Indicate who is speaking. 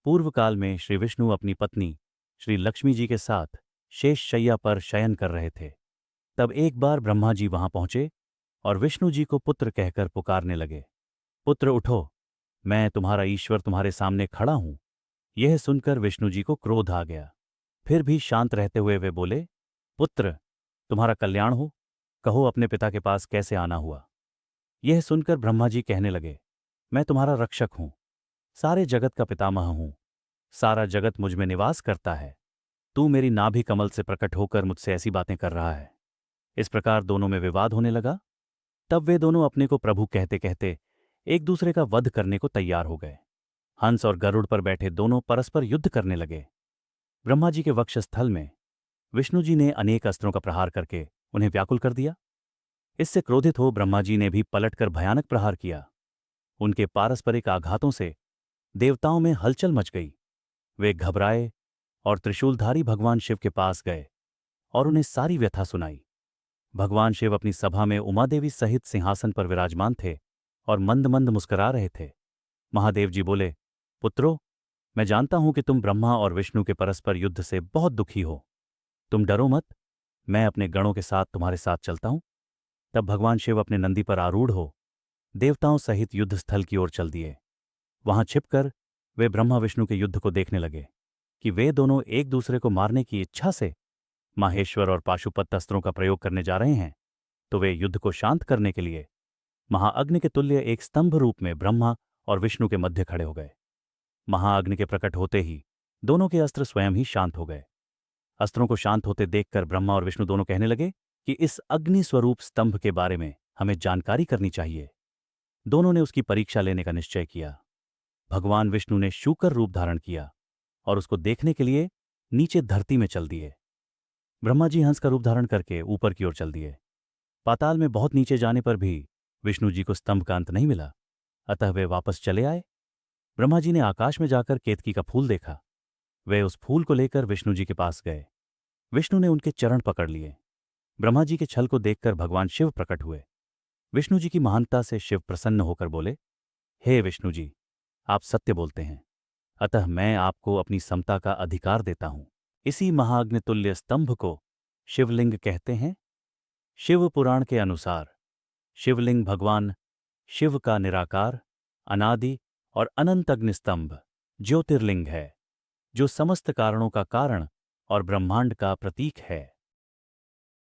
Speaker 1: पूर्व काल में श्री विष्णु अपनी पत्नी श्री लक्ष्मी जी के साथ शेष शैया पर शयन कर रहे थे। तब एक बार ब्रह्मा जी वहां पहुंचे और विष्णु जी को पुत्र कहकर पुकारने लगे। पुत्र उठो, मैं तुम्हारा ईश्वर तुम्हारे सामने खड़ा हूं। यह सुनकर विष्णु जी को क्रोध आ गया। फिर भी शांत रहते हुए वे बोले, पुत्र, तुम्हारा कल्याण हो, कहो अपने पिता के पास कैसे आना हुआ। यह सुनकर ब्रह्मा जी कहने लगे, मैं तुम्हारा रक्षक हूं, सारे जगत का पितामह हूं, सारा जगत मुझ में निवास करता है। तू मेरी नाभि कमल से प्रकट होकर मुझसे ऐसी बातें कर रहा है। इस प्रकार दोनों में विवाद होने लगा। तब वे दोनों अपने को प्रभु कहते कहते एक दूसरे का वध करने को तैयार हो गए। हंस और गरुड़ पर बैठे दोनों परस्पर युद्ध करने लगे। ब्रह्मा जी के वक्षस्थल में विष्णु जी ने अनेक अस्त्रों का प्रहार करके उन्हें व्याकुल कर दिया। इससे क्रोधित हो ब्रह्मा जी ने भी पलटकर भयानक प्रहार किया। उनके पारस्परिक आघातों से देवताओं में हलचल मच गई। वे घबराए और त्रिशूलधारी भगवान शिव के पास गए और उन्हें सारी व्यथा सुनाई। भगवान शिव अपनी सभा में उमादेवी सहित सिंहासन पर विराजमान थे और मंद मंद मुस्कुरा रहे थे। महादेव जी बोले, पुत्रो, मैं जानता हूं कि तुम ब्रह्मा और विष्णु के परस्पर युद्ध से बहुत दुखी हो। तुम डरो मत, मैं अपने गणों के साथ तुम्हारे साथ चलता हूं। तब भगवान शिव अपने नंदी पर आरूढ़ हो देवताओं सहित युद्ध स्थल की ओर चल दिए। वहां छिपकर वे ब्रह्मा विष्णु के युद्ध को देखने लगे कि वे दोनों एक दूसरे को मारने की इच्छा से माहेश्वर और पाशुपत अस्त्रों का प्रयोग करने जा रहे हैं। तो वे युद्ध को शांत करने के लिए महाअग्नि के तुल्य एक स्तंभ रूप में ब्रह्मा और विष्णु के मध्य खड़े हो गए। महाअग्नि के प्रकट होते ही दोनों के अस्त्र स्वयं ही शांत हो गए। अस्त्रों को शांत होते देखकर ब्रह्मा और विष्णु दोनों कहने लगे कि इस अग्नि स्वरूप स्तंभ के बारे में हमें जानकारी करनी चाहिए। दोनों ने उसकी परीक्षा लेने का निश्चय किया। भगवान विष्णु ने शूकर रूप धारण किया और उसको देखने के लिए नीचे धरती में चल दिए। ब्रह्मा जी हंस का रूप धारण करके ऊपर की ओर चल दिए। पाताल में बहुत नीचे जाने पर भी विष्णु जी को स्तंभ का अंत नहीं मिला, अतः वे वापस चले आए। ब्रह्मा जी ने आकाश में जाकर केतकी का फूल देखा। वे उस फूल को लेकर विष्णु जी के पास गए। विष्णु ने उनके चरण पकड़ लिए। ब्रह्मा जी के छल को देखकर भगवान शिव प्रकट हुए। विष्णु जी की महानता से शिव प्रसन्न होकर बोले, हे विष्णु जी, आप सत्य बोलते हैं, अतः मैं आपको अपनी समता का अधिकार देता हूं। इसी महाअग्नितुल्य स्तंभ को शिवलिंग कहते हैं। शिव पुराण के अनुसार शिवलिंग भगवान शिव का निराकार, अनादि और अनंत अग्निस्तंभ ज्योतिर्लिंग है, जो समस्त कारणों का कारण और ब्रह्मांड का प्रतीक है।